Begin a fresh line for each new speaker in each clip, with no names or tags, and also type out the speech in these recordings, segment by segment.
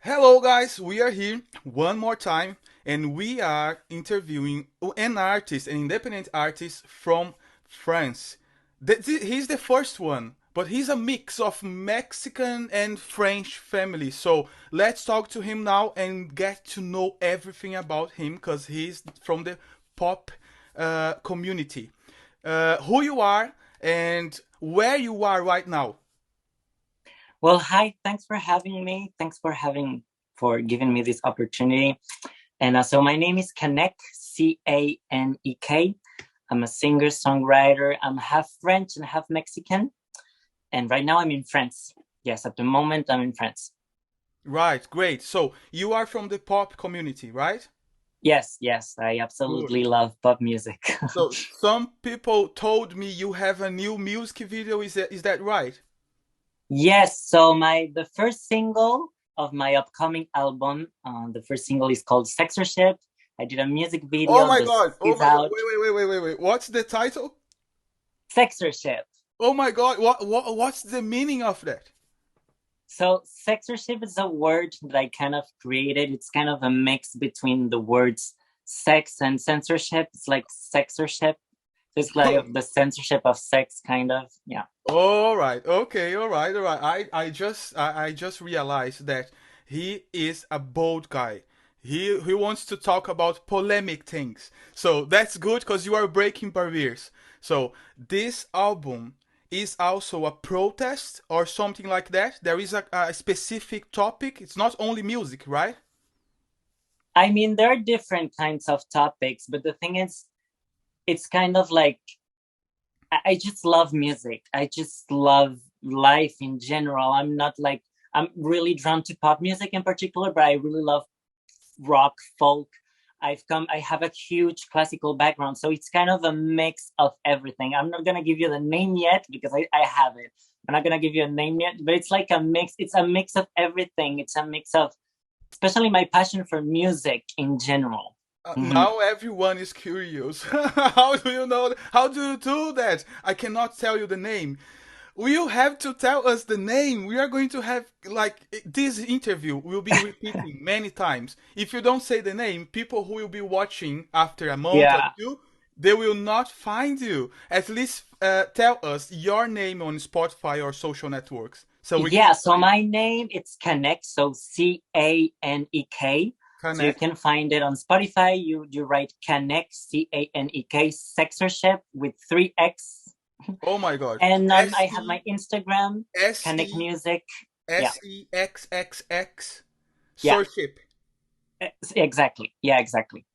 Hello, guys. We are here one more time, and we are interviewing an artist, an independent artist from France. He's the first one, but he's a mix of Mexican and French family. So let's talk to him now and get to know everything about him because he's from the pop community. Who you are and where you are right now.
Well, hi, thanks for having me. Thanks for giving me this opportunity. And so my name is Canek, Canek. I'm a singer, songwriter. I'm half French and half Mexican. And right now I'm in France. Yes, at the moment I'm in France.
Right, great. So you are from the pop community, right?
Yes, yes, I
Good.
absolutely love pop music.
So some people told me you have a new music video. Is that right?
Yes, so my the first single of my upcoming album, the first single is called Sexorship. I did a music
Oh
video.
my
The song
god! Oh
is
my god!
out.
Wait! What's the title?
Sexorship.
Oh my god! What's the meaning of that?
So censorship is a word that I kind of created. It's kind of a mix between the words sex and censorship. It's like sexorship. It's like the censorship of sex, kind of. Yeah.
All right. Okay. All right. I just realized that he is a bold guy. He wants to talk about polemic things. So that's good because you are breaking barriers. So this album is also a protest or something like that. There is a specific topic. It's not only music, right?
I mean, there are different kinds of topics, but the thing is, it's kind of like I just love music. I just love life in general. I'm really drawn to pop music in particular, but I really love rock, folk. I have a huge classical background, so it's kind of a mix of everything. I'm not gonna give you the name yet because I have it. I'm not gonna give you a name yet, but it's like a mix. It's a mix of everything. It's a mix of, especially my passion for music in general. Mhm.
Now everyone is curious. How do you know? How do you do that? I cannot tell you the name. You have to tell us the name. We are going to have like this interview will be repeating many times. If you don't say the name, people who will be watching after a month or
Yeah.
two, they will not find you. At least tell us your name on Spotify or social networks so we can
Yeah, so
find
my name it's Canek, so Canek. So you
connect.
can find it on Spotify. You write Canek, Canek, censorship with three X.
Oh my God.
And I
S
have
E
my Instagram,
S
Canek
E
Music. Yeah,
SEXXX.
yeah,
Sorship.
exactly. Yeah, exactly.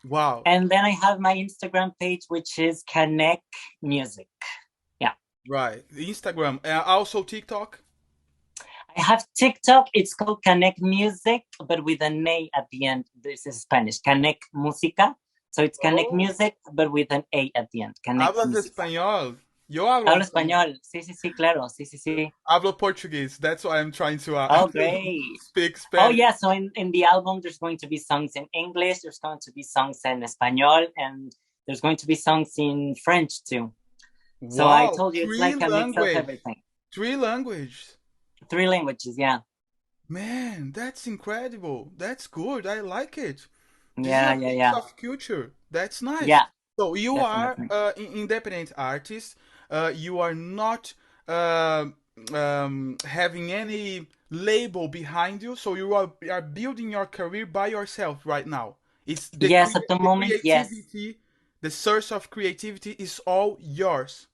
Wow.
And then I have my Instagram page, which is Canek Music. Yeah.
Right. Instagram. Also TikTok.
I have TikTok. It's called Canek Music, but with an A at the end. This is Spanish. Canek Música. So it's Canek
Oh.
Music, but with an A at the end. Canek
Hablas
Música.
español. Yo hablo
Hablo
español.
español. Sí, sí, sí, claro. Sí, sí, sí.
Hablo Portuguese. That's why I'm trying to
Oh, great.
speak
Oh,
Spanish.
yeah. So in the album, there's going to be songs in English, there's going to be songs in Espanol, and there's going to be songs in French too. So I
Wow.
told you it's like a mix of everything.
Three languages.
Three languages. Yeah.
Man, that's incredible. That's good. I like it. This is
Yeah,
a
yeah,
mix
yeah.
of culture. That's nice.
Yeah,
So you are
definitely.
independent artist. You are not having any label behind you. So you are building your career by yourself right now. It's
Yes, at the
the
moment, yes.
creativity, the source of creativity is all yours.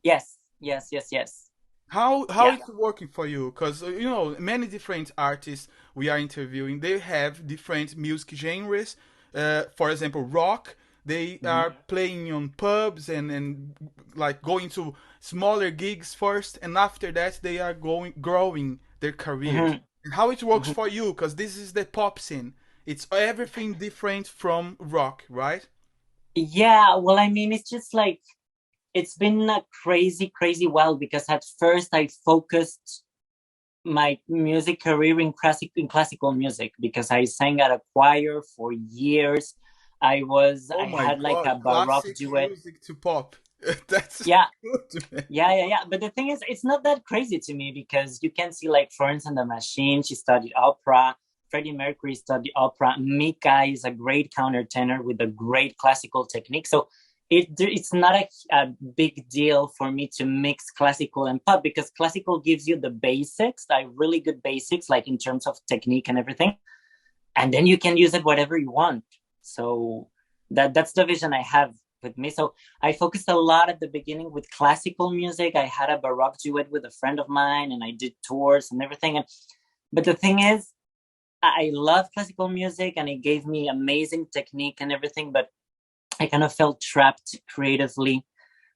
Yes, yes, yes, yes.
How
Yeah.
it's working for you? Because many different artists we are interviewing, they have different music genres. For example, rock. They
Mhm.
are playing on pubs and like going to smaller gigs first, and after that they are going growing their careers.
Mhm.
And how it works
Mhm.
for you? Because this is the pop scene. It's everything different from rock, right?
Yeah, well, I mean, it's just like it's been a crazy, crazy while because at first I focused my music career in classical music because I sang at a choir for years.
Oh
I
my
had like a
God,
baroque
classic
duet.
music to pop. That's
Yeah,
good, man.
yeah. But the thing is, it's not that crazy to me because you can see like Florence and the Machine. She studied opera. Freddie Mercury studied opera. Mika is a great countertenor with a great classical technique. So it's not a big deal for me to mix classical and pop because classical gives you the basics, like really good basics, like in terms of technique and everything, and then you can use it whatever you want. So that's the vision I have with me. So I focused a lot at the beginning with classical music. I had a baroque duet with a friend of mine, and I did tours and everything. And but the thing is, I love classical music, and it gave me amazing technique and everything. But I kind of felt trapped creatively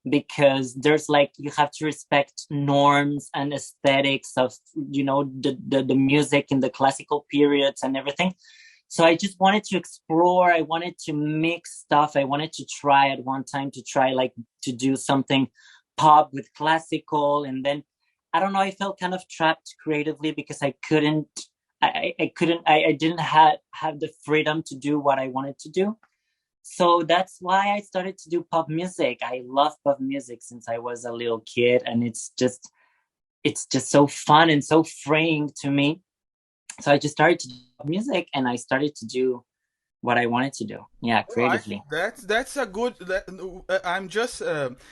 because there's like you have to respect norms and aesthetics of the music in the classical periods and everything. So I just wanted to explore. I wanted to mix stuff. I wanted to try at one time to try like to do something pop with classical, and then I don't know, I felt kind of trapped creatively because I didn't have the freedom to do what I wanted to do. So that's why I started to do pop music. I love pop music since I was a little kid, and it's just so fun and so freeing to me. So I just started to do pop music, and I started to do what I wanted to do. Yeah,
All right,
creatively.
that's a good. I'm just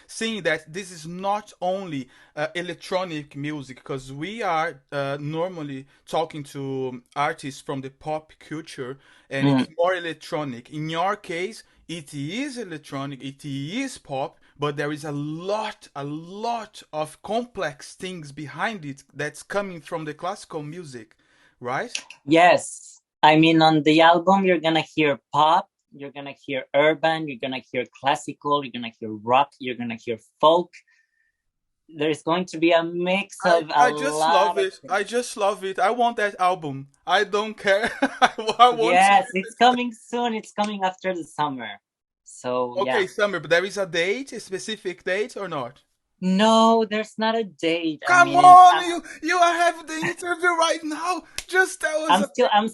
seeing that this is not only electronic music because we are normally talking to artists from the pop culture, and
Mm.
it's more electronic. In your case, it is electronic, it is pop, but there is a lot of complex things behind it that's coming from the classical music, right?
Yes. I mean, on the album, you're going to hear pop, you're going to hear urban, you're going to hear classical, you're going to hear rock, you're going to hear folk. There's going to be a mix
I
of a
I just love
lot of
it. I
things.
just love it. I want that album. I don't care. I want to.
Yes, it's coming soon. It's coming after the summer. So,
Okay,
yeah.
summer, but there is a date, a specific date or not?
No, there's not a date. I
Come
mean, and
on, you are having the interview right now. Just tell us
I'm
a
still I'm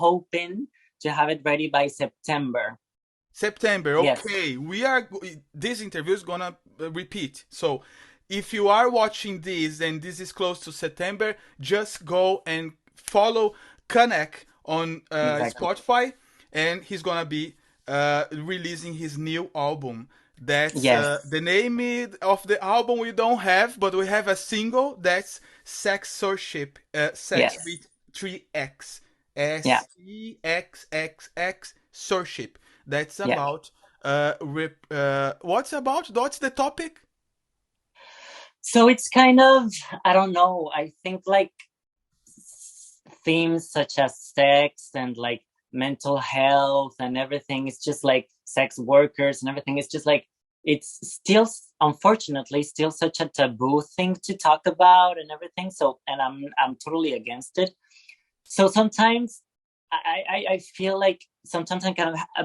hoping to have it ready by September.
September.
Yes.
Okay, this interview is gonna repeat. So, if you are watching this and this is close to September, just go and follow Canek on
Exactly.
Spotify, and he's gonna be releasing his new album. That's
Yes.
the name of the album we don't have, but we have a single that's Sexorship, sex
Yes.
with 3X,
Yeah.
SEXXX, Sorship. That's
Yeah.
about what's about? What's the topic?
So it's kind of, I don't know. I think like themes such as sex and like mental health and everything. It's just like sex workers and everything. It's just like it's still, unfortunately, still such a taboo thing to talk about and everything. So, and I'm totally against it. So sometimes I feel like sometimes I'm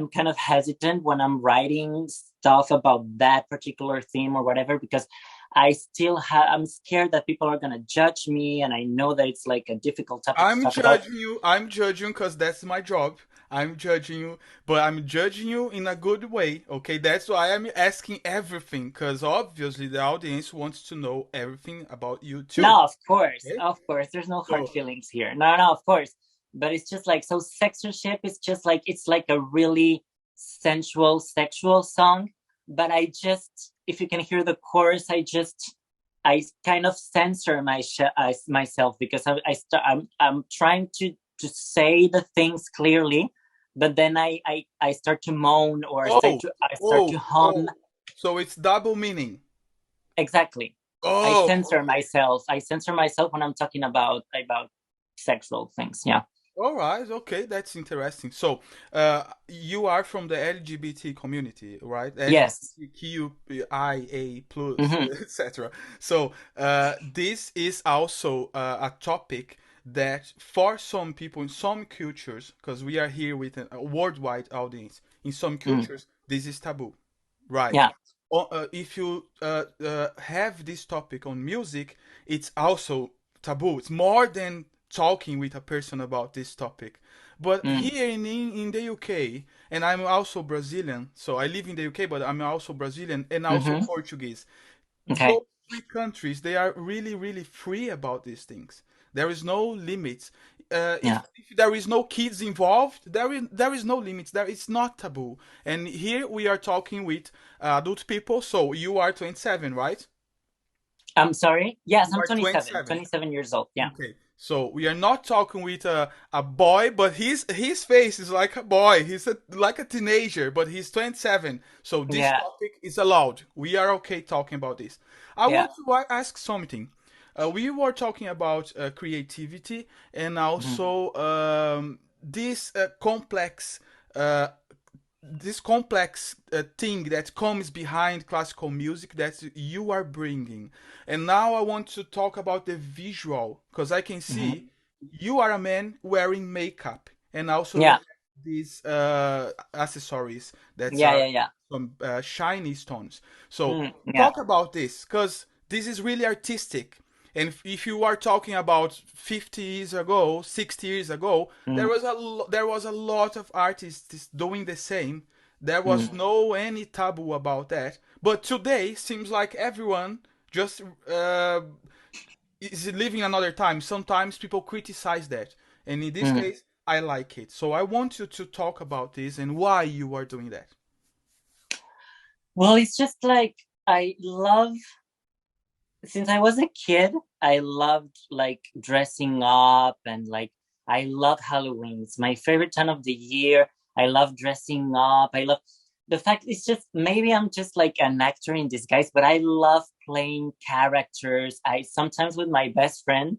kind of hesitant when I'm writing stuff about that particular theme or whatever because I'm scared that people are gonna judge me, and I know that it's like a difficult topic to
I'm
talk about.
judging you. I'm judging because that's my job. I'm judging you, but I'm judging you in a good way. Okay, that's why I'm asking everything because obviously the audience wants to know everything about you too.
No,
Okay,
of course, there's no hard
so
feelings here. No, no, of course, but it's just like so censorship is just like it's like a really sensual sexual song, but I just if you can hear the chorus, I kind of censor myself because I'm trying to say the things clearly, but then I start to moan or
oh
I start to hum.
so it's double meaning.
Exactly.
Oh,
I censor myself when I'm talking about sexual things. Yeah.
all right, okay, that's interesting. So, you are from the LGBT community, right?
Yes.
LGBTQIA plus,
Hmm.
etc. So, this is also a topic that, for some people in some cultures, because we are here with a worldwide audience, in some
Mm.
cultures, this is taboo, right?
Yeah.
If you have this topic on music, it's also taboo. It's more than talking with a person about this topic. But
Mm.
here in the UK, and I'm also Brazilian, so I live in the UK, but I'm also Brazilian and also
Mm-hmm.
Portuguese.
Okay.
Those three countries, they are really, really free about these things. There is no limits.
Yeah.
If there is no kids involved, there is no limits. There is not taboo. And here we are talking with adult people. So you are 27, right?
I'm sorry. Yes,
You
I'm
are
27.
27.
27 years old. Yeah.
Okay, so we are not talking with a boy, but his face is like a boy. He's like a teenager, but he's 27. So this
Yeah.
topic is allowed. We are okay talking about this. I
Yeah.
want to ask something. We were talking about creativity and
Mm-hmm.
also this uh, complex thing that comes behind classical music that you are bringing. And now I want to talk about the visual because I can
Mm-hmm.
see you are a man wearing makeup and also you
Yeah.
have these accessories that
Yeah.
are
Yeah. Yeah.
some shiny stones. So
Mm. Yeah.
talk about this because this is really artistic. And if you are talking about 50 years ago, 60 years ago,
Mm.
there was a lot of artists doing the same. There was
Mm.
no any taboo about that. But today seems like everyone just is living another time. Sometimes people criticize that, and in this
Mm.
case, I like it. So I want you to talk about this and why you are doing that.
Well, it's just like I love since I was a kid, I loved like dressing up and like I love Halloween. It's my favorite time of the year. I love dressing up. I love the fact it's just maybe I'm just like an actor in disguise, but I love playing characters. I sometimes with my best friend,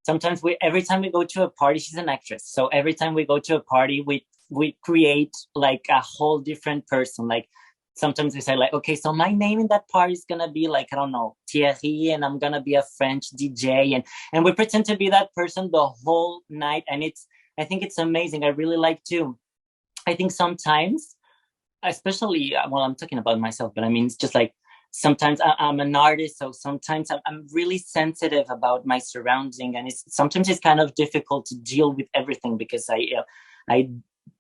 sometimes we every time we go to a party, she's an actress. So every time we go to a party, we create like a whole different person. Like sometimes we say like, okay, so my name in that party is gonna be like I don't know Thierry, and I'm gonna be a French DJ, and we pretend to be that person the whole night, and it's I think it's amazing. I really like to. I think sometimes especially well I'm talking about myself but I mean it's just like sometimes I'm an artist so sometimes I'm really sensitive about my surrounding and it's sometimes it's kind of difficult to deal with everything because I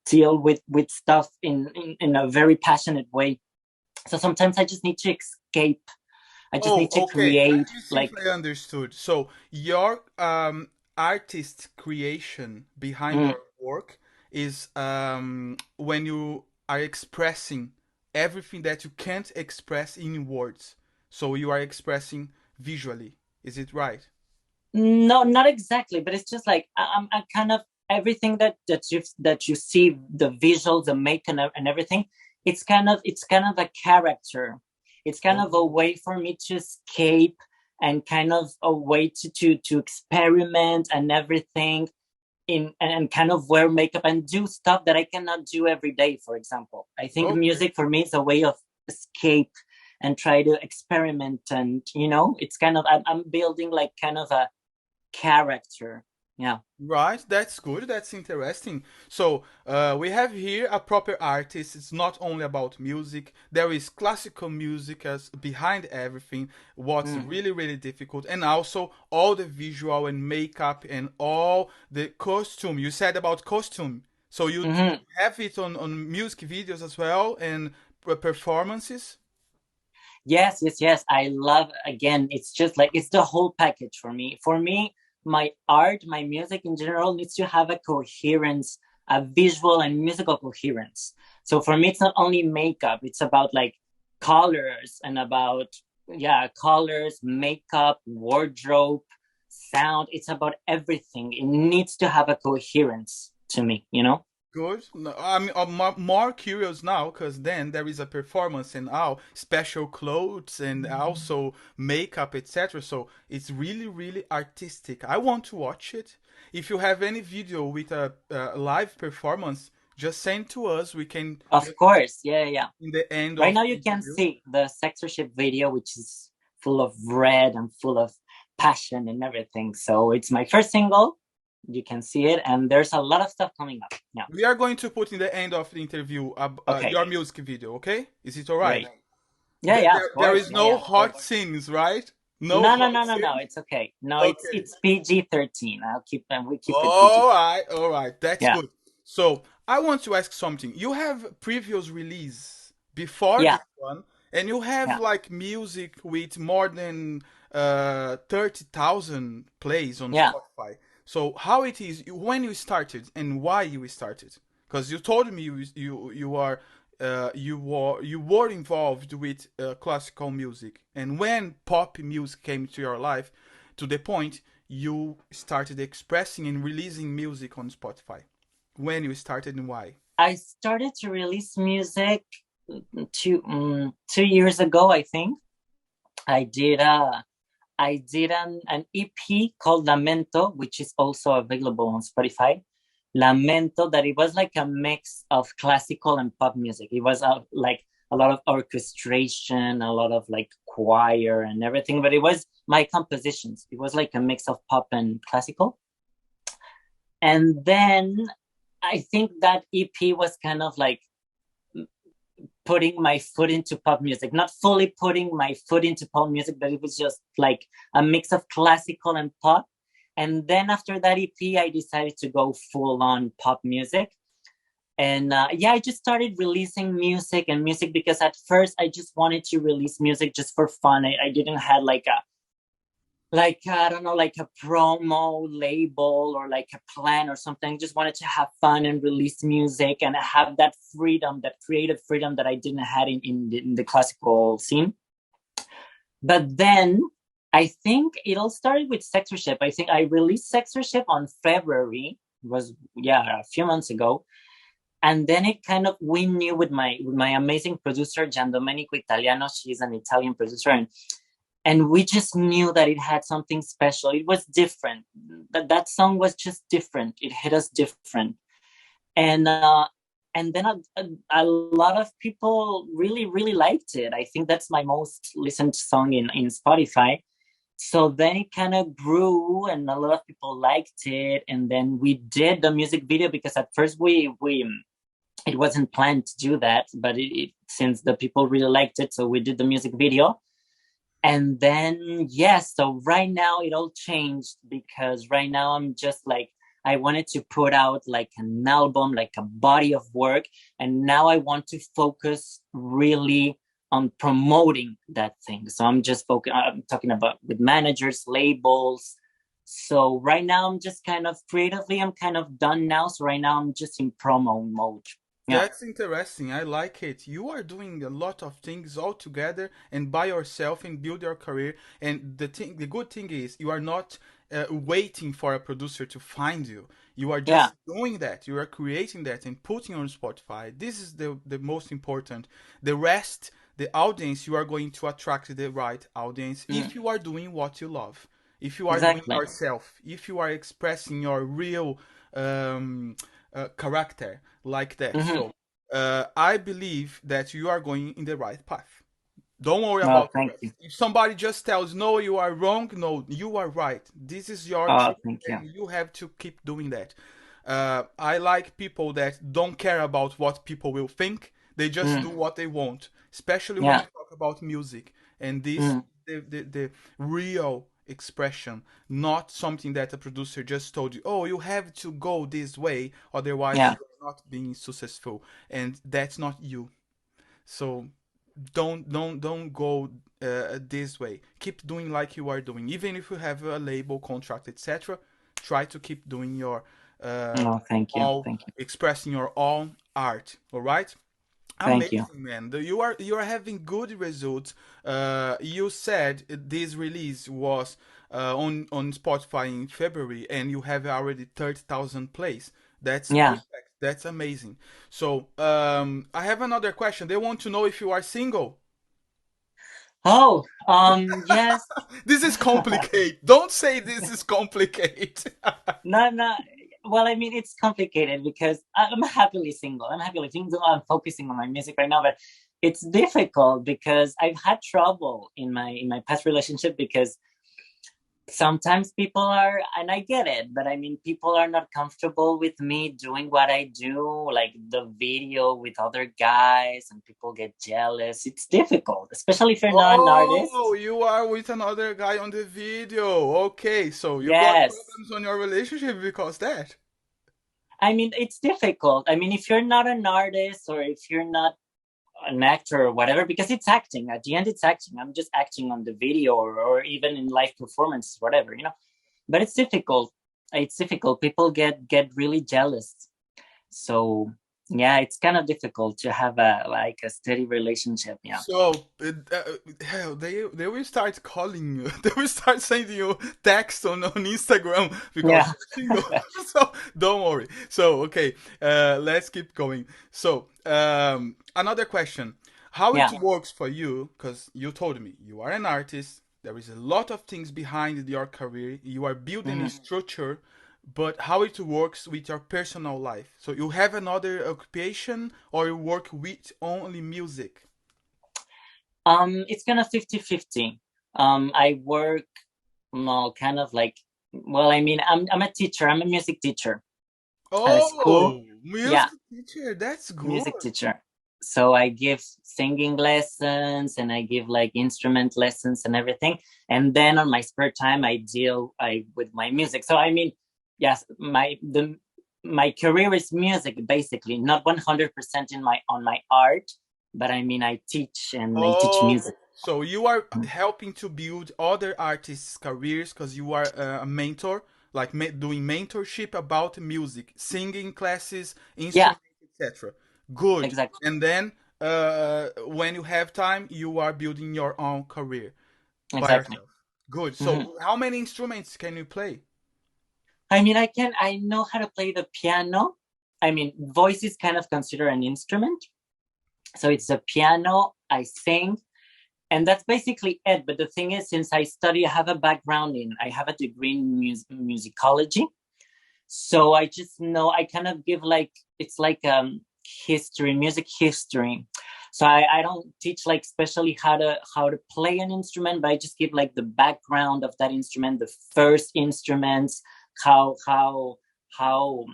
deal with stuff in a very passionate way so sometimes I just need to escape. I just
Oh,
need to
okay.
create
I see if
like
I understood. So your artist creation behind
mm,
your work is when you are expressing everything that you can't express in words. So you are expressing visually. Is it right?
no, not exactly, but it's just like I'm kind of everything that you see, the visuals, the make and everything. It's kind of a character. It's kind of a
Oh,
way for me to escape and kind of a way to experiment and everything and kind of wear makeup and do stuff that I cannot do every day. For example, I think
okay.
music for me is a way of escape and try to experiment and it's kind of I'm building like kind of a character. Yeah.
Right, that's good. That's interesting. So, we have here a proper artist. It's not only about music. There is classical music as behind everything. What's
Mm.
really, really difficult, and also all the visual and makeup and all the costume. You said about costume, so you
Hmm.
have it on music videos as well and performances.
Yes, yes, yes. I love again. It's just like it's the whole package for me. For me, my art, my music in general needs to have a coherence, a visual and musical coherence. So for me, it's not only makeup. It's about like colors and about colors, makeup, wardrobe, sound. It's about everything. It needs to have a coherence to me. You know.
Good. No, I'm more curious now because then there is a performance and all special clothes and also makeup, etc. So it's really, really artistic. I want to watch it. If you have any video with a live performance, just send to us. We can
Of
just
course. Yeah, yeah.
in the end
Right
of
now
the
you can
interview.
see the censorship video, which is full of red and full of passion and everything. So it's my first single. You can see it, and there's a lot of stuff coming up. Yeah.
We are going to put in the end of the interview
Okay.
your music video. Okay? Is it all right?
Great. Yeah, yeah, of
There
course.
is
Yeah,
no
yeah, of course.
hot scenes, right? No
No, no,
hot
no, no, no.
scenes.
It's okay. No,
Okay.
it's PG-13. I'll keep them. We keep it
All
PG-13.
right, all right. That's
Yeah.
good. So I want to ask something. You have previous release before
Yeah,
this one, and you have
yeah,
like music with more than 30,000 plays on
yeah.
Spotify. So how it is when you started and why you started? Because you told me you are you were involved with classical music, and when pop music came to your life, to the point you started expressing and releasing music on Spotify. When you started and why?
I started to release music 2 years ago, I think. I did an EP called Lamento, which is also available on Spotify. Lamento, that it was like a mix of classical and pop music. It was like a lot of orchestration, a lot of like choir and everything, but it was my compositions. It was like a mix of pop and classical. And then I think that EP was kind of like putting my foot into pop music, not fully putting my foot into pop music, but it was just like a mix of classical and pop. And then after that EP, I decided to go full on pop music. And yeah, I just started releasing music and music because at first I just wanted to release music just for fun. I didn't have like I don't know, like a promo label or like a plan or something. I just wanted to have fun and release music and have that freedom, that creative freedom that I didn't have in the classical scene. But then I think it all started with censorship. I think I released censorship on February. It was yeah, a few months ago. And then it kind of we knew with my amazing producer Gian Domenico Italiano. She's an Italian producer, and we just knew that it had something special. It was different. That song was just different. It hit us different, and then a lot of people really liked it. I think that's my most listened song in Spotify. So then it kind of grew, and a lot of people liked it. And then we did the music video because at first we it wasn't planned to do that, but since the people really liked it, so we did the music video. And then yes, so right now it all changed because right now I'm just like I wanted to put out like an album, like a body of work, and now I want to focus really on promoting that thing. So I'm talking about with managers, labels. So right now I'm just kind of creatively I'm kind of done now, so right now I'm just in promo mode. Yeah,
That's interesting. I like it. You are doing a lot of things all together and by yourself and build your career. And the good thing is you are not waiting for a producer to find you. You are
yeah,
just doing that. You are creating that and putting on Spotify. This is the most important. The rest, the audience, you are going to attract the right audience
mm,
if you are doing what you love. If you are doing
exactly.
yourself, if you are expressing your real um, character like that.
Hmm.
So I believe that you are going in the right path. Don't worry
Oh,
about the
thank you.
rest. If somebody just tells no, you are wrong, no, you are right. This is your
Oh,
truth,
thank you.
and you have to keep doing that. I like people that don't care about what people will think. They just do
Mm,
what they want, especially when you
yeah.
talk about music. And this
Mm,
the real expression, not something that a producer just told you, oh, you have to go this way, otherwise
yeah.
you're not being successful. And that's not you. So don't go this way. Keep doing like you are doing, even if you have a label contract, etc. Try to keep doing your uh,
Oh, thank you.
all
Thank you.
expressing your own art. All right.
Thank you.
Amazing, man. You are having good results. You said this release was on Spotify in February, and you have already 30,000 plays. That's
Yeah.
respect. That's amazing. So I have another question. They want to know if you are single.
Oh, yes.
This is complicated. Don't say this is complicated.
No, no. Well, I mean, it's complicated because I'm happily single. I'm happily single. I'm focusing on my music right now, but it's difficult because I've had trouble in my past relationship because sometimes people are, and I get it, but I mean, people are not comfortable with me doing what I do, like the video with other guys, and people get jealous. It's difficult, especially if you're not an
Oh,
artist.
you are with another guy on the video. Okay, so you got
Yes.
problems on your relationship because that.
I mean, it's difficult. I mean, if you're not an artist or if you're not an actor or whatever, because it's acting. At the end, it's acting. I'm just acting on the video or even in live performance, whatever, But it's difficult. It's difficult. People get really jealous. So yeah, it's kind of difficult to have a steady relationship. Yeah.
So hell, they will start calling you. They will start sending you text on Instagram because
Yeah.
you're single. So don't worry. So okay, let's keep going. So another question: how it
Yeah.
works for you? Because you told me you are an artist. There is a lot of things behind your career. You are building a
Mhm.
structure, but how it works with your personal life. So you have another occupation, or you work with only music.
It's kind of 50-50. I work, well, kind of like, well, I mean, I'm a teacher. I'm a music teacher at a school.
Oh,
Yeah,
music teacher, that's good.
music teacher. So I give singing lessons and I give like instrument lessons and everything. And then on my spare time, I with my music. So I mean, yes, my career is music basically, not 100% in my on my art, but I mean I teach and I teach
Oh,
music.
so you are helping to build other artists' careers because you are a mentor, like doing mentorship about music, singing classes,
Yeah,
instruments, etc. Good.
exactly,
And then when you have time, you are building your own career by
exactly.
yourself. Good.
Hmm.
So how many instruments can you play?
I mean, I know how to play the piano. I mean, voice is kind of considered an instrument. So it's a piano, I sing, and that's basically it. But the thing is, since I have a background I have a degree in musicology. So I just know I kind of give like, it's like history, music history. So I don't teach like especially how to play an instrument, but I just give like the background of that instrument, the first instruments, how how how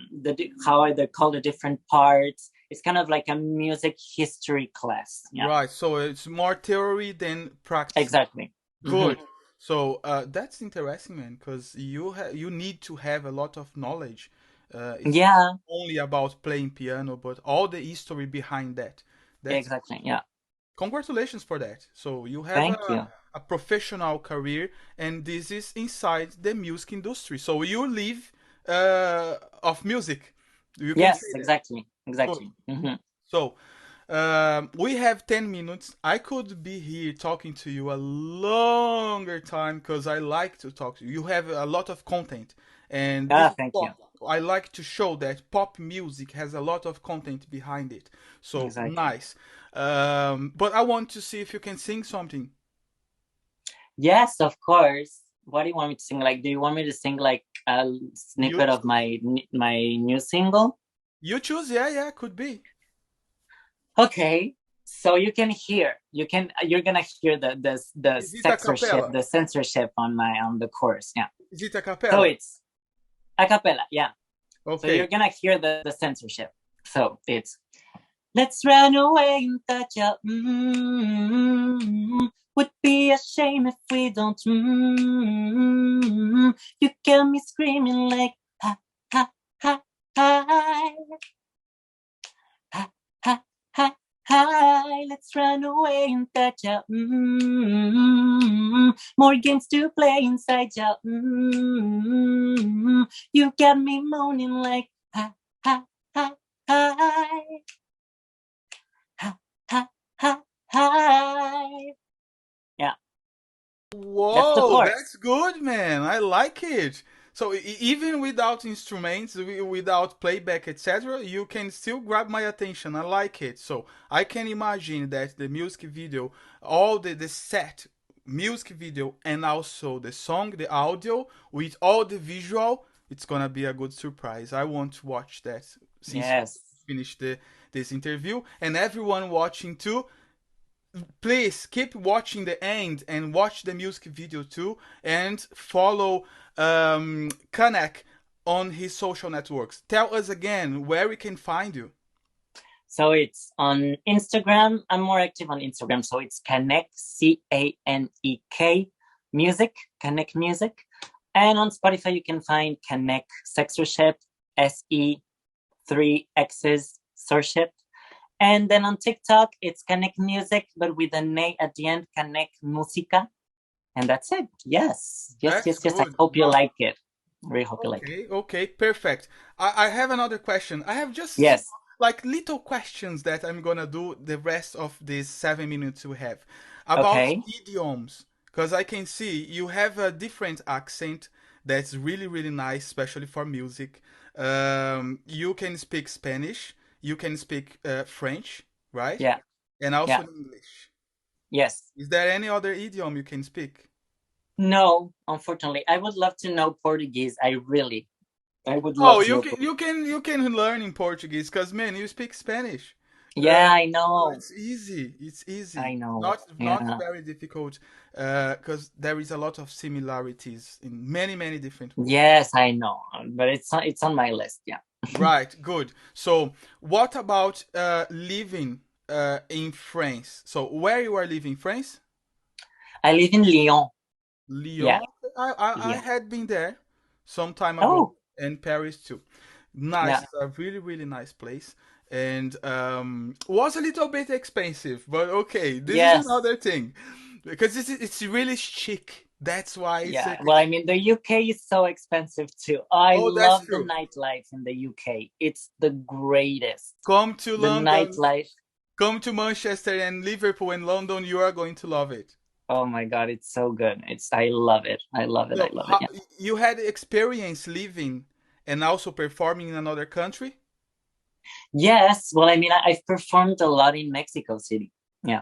are they called, the different parts. It's kind of like a music history class. Yeah,
Right. So it's more theory than practice.
exactly. Hmm.
Good. So that's interesting, man, because you need to have a lot of knowledge. It's not
Yeah,
only about playing piano, but all the history behind that. That's
exactly. Yeah.
congratulations for that. So you have
Thank you.
a professional career, and this is inside the music industry. So you live of music. You can
Yes,
say that.
exactly.
Good.
Exactly. Hmm.
So, we have 10 minutes. I could be here talking to you a longer time because I like to talk to you. You have a lot of content, and this
Ah,
is
thank you.
pop. I like to show that pop music has a lot of content behind it. So,
Exactly.
nice. But I want to see if you can sing something.
Yes, of course. What do you want me to sing? Like, do you want me to sing like a
You
snippet of
choose.
my new single?
You choose. Yeah, yeah, could be.
Okay. So you can hear. You're gonna hear the
Is it a cappella?
censorship on the chorus. Yeah.
Is it a
So
cappella?
it's a cappella. Yeah. So
Okay.
you're gonna hear the censorship. So it's, let's run away and touch out. Would be a shame if we don't. You got me screaming like ha ha ha hi ha ha ha hi. Let's run away and touch out. More games to play inside out. You got me moaning like ha ha ha hi ha ha ha hi. Yeah, that's the
Whoa,
chorus.
that's good, man. I like it. So even without instruments, without playback, etc., you can still grab my attention. I like it. So I can imagine that the music video, all the set music video, and also the song, the audio with all the visual, it's gonna be a good surprise. I want to watch that since we
Yes.
finished this interview, and everyone watching too, please keep watching the end and watch the music video too, and follow Canek on his social networks. Tell us again where we can find you.
So it's on Instagram. I'm more active on Instagram. So it's Canek, Canek music, Canek music. And on Spotify, you can find Canek Censorship, SE three X's Sorship. And then on TikTok, it's Canek Music, but with an A at the end, Canek Musica. And that's it. Yes. Yes,
That's
yes, yes. I
good.
hope you
Wow.
like it. I really hope you like it.
Okay, okay, perfect. I have another question. I have just
Yes.
like little questions that I'm gonna do the rest of these 7 minutes we have about
Okay.
idioms, because I can see you have a different accent that's really, really nice, especially for music. You can speak Spanish, you can speak French, right?
Yeah.
And also
Yeah.
English.
Yes.
Is there any other idiom you can speak?
No, unfortunately. I would love to know Portuguese. I would
Oh,
love to know.
you can learn in Portuguese because man, you speak Spanish.
Yeah, I
So
know.
it's easy. It's easy.
I know.
Not
Yeah.
very difficult because there is a lot of similarities in many different words.
Yes, I know. But it's on my list. Yeah.
Right. Good. So what about living in France? So where you are living, France?
I live in Lyon. Yeah.
Lyon. I
Lyon.
had been there some time ago,
Oh,
and Paris too. Nice,
yeah.
it's a really nice place, and was a little bit expensive, but okay, this is
Yes.
another thing because it's really chic. That's why it's
Yeah. Well, I mean, the UK is so expensive too. I
oh, that's
love the
true.
nightlife in the UK. It's the greatest.
Come to
The
London,
nightlife.
come to Manchester and Liverpool and London. You are going to love it.
Oh my God, it's so good. I love it. I love it. I
So,
love it. Yeah.
you had experience living and also performing in another country?
Yes. Well, I mean, I've performed a lot in Mexico City. Yeah.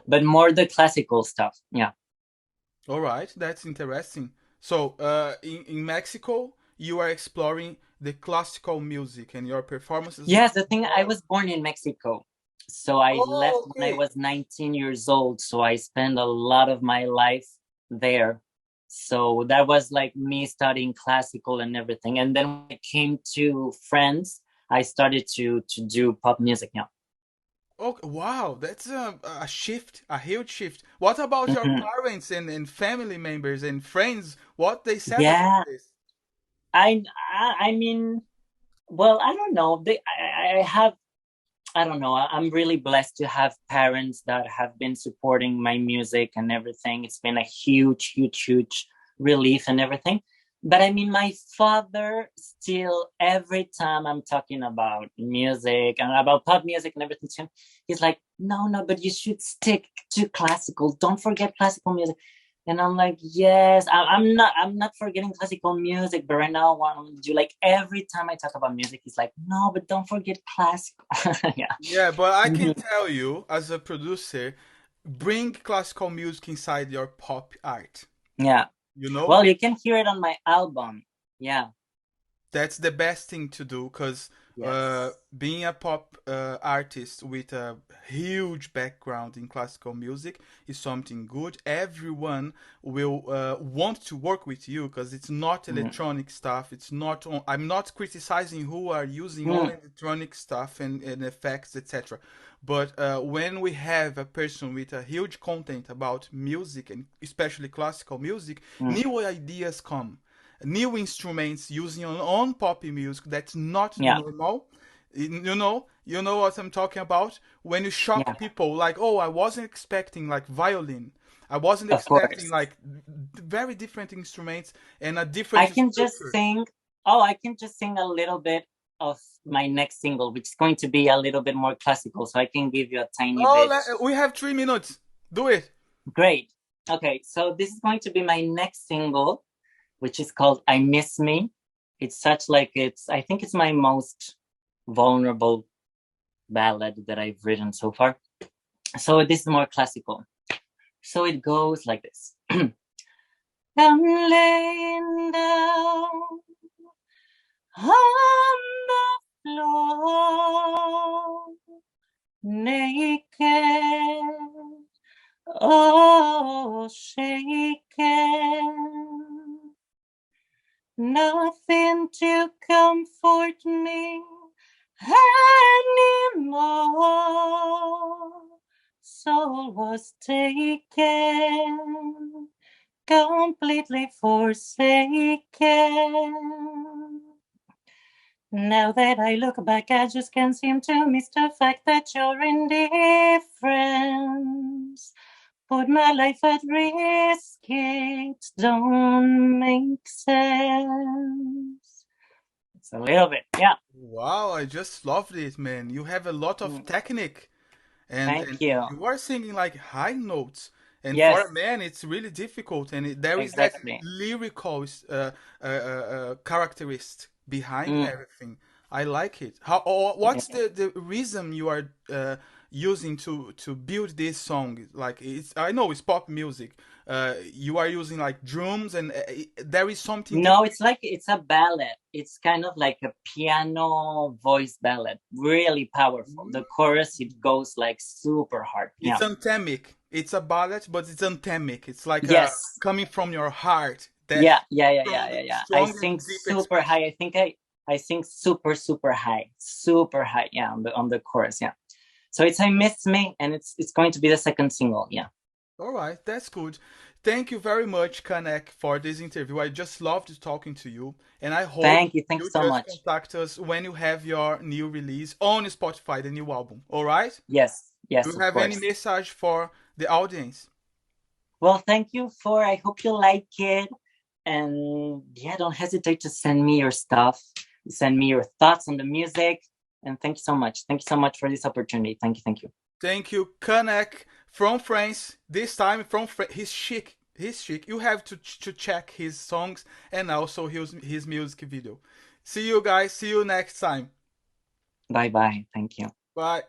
But more the classical stuff. Yeah.
All right, that's interesting. So, in Mexico, you are exploring the classical music, and your performances
Yes, the
are
thing, I
more.
was born in Mexico. So I left
Oh,
when I
okay.
was 19 years old. So I spent a lot of my life there. So that was like me studying classical and everything. And then when I came to France, I started to do pop music now.
Okay, wow, that's a shift, a huge shift. What about your
Mhm.
parents and family members and friends? What they said about
Yeah,
this?
I, I mean, well, I don't know. I have I don't know. I'm really blessed to have parents that have been supporting my music and everything. It's been a huge relief and everything. But I mean, my father still, every time I'm talking about music and about pop music and everything to him, he's like, no, no, but you should stick to classical. Don't forget classical music. And I'm like, yes, I'm not forgetting classical music, but right now I want to do like every time I talk about music, he's like, no, but don't forget classical. Yeah.
Yeah, but I can
Mhm.
tell you, as a producer, bring classical music inside your pop art.
Yeah.
You know?
Well, you can hear it on my album. Yeah.
That's the best thing to do because
Yes.
being a pop artist with a huge background in classical music is something good. Everyone will want to work with you because it's not
Mm.
electronic stuff. It's not. I'm not criticizing who are using
Mm.
only electronic stuff and effects, etc. But when we have a person with a huge content about music and especially classical music,
Mm.
new ideas come, new instruments using on pop music that's not
Yeah.
normal. You know what I'm talking about. When you shock
Yeah.
people, like, oh, I wasn't expecting like violin. I wasn't
Of
expecting
course.
like very different instruments and a
I
different
can just
structure.
sing. Oh, I can just sing a little bit of my next single, which is going to be a little bit more classical. So I can give you a tiny
Oh,
bit.
we have 3 minutes. Do it.
Great. Okay. So this is going to be my next single, which is called I Miss Me. It's such like I think it's my most vulnerable ballad that I've written so far. So this is more classical. So it goes like this. I'm laying down on the floor, naked, oh, shaken. Nothing to comfort me anymore. Soul was taken, completely forsaken. Now that I look back, I just can't seem to miss the fact that your indifference put my life at risk. It don't make sense. It's a little bit, yeah.
Wow, I just loved it, man. You have a lot of
Mm,
technique, and
thank you.
you are singing like high notes. And for a
Yes,
man, it's really difficult, and there is that
exactly.
lyrical characteristic behind
Mm,
everything. I like it. How? Or
yeah.
what's the reason you are using to build this song? Like it's, I know it's pop music. You are using like drums, and there is something
No,
different.
it's like it's a ballad. It's kind of like a piano voice ballad, really powerful. The chorus, it goes like super hard.
It's
Yeah.
anthemic. It's a ballad, but it's anthemic. It's like
Yes.
coming from your heart. That
Yeah, yeah, yeah, yeah,
strong,
yeah, yeah. I
strong
sing
and deep
super
expression.
high. I sing super, super high. Super high. Yeah, on the chorus. Yeah. So it's I Miss Me, and it's going to be the second single. Yeah.
All right, that's good. Thank you very much, Canek, for this interview. I just loved talking to you, and I hope
Thank you. Thank you
you
so
just
much.
contact us when you have your new release on Spotify, the new album. All right?
Yes.
Do
Yes,
you
of
have any
course.
message for the audience?
Well, thank you for I hope you like it. And yeah, don't hesitate to send me your stuff. Send me your thoughts on the music. And thank you so much. Thank you so much for this opportunity. Thank you. Thank you.
Thank you, Canek from France. This time from he's chic. He's chic. You have to check his songs and also his music video. See you guys. See you next time.
Bye bye. Thank you.
Bye.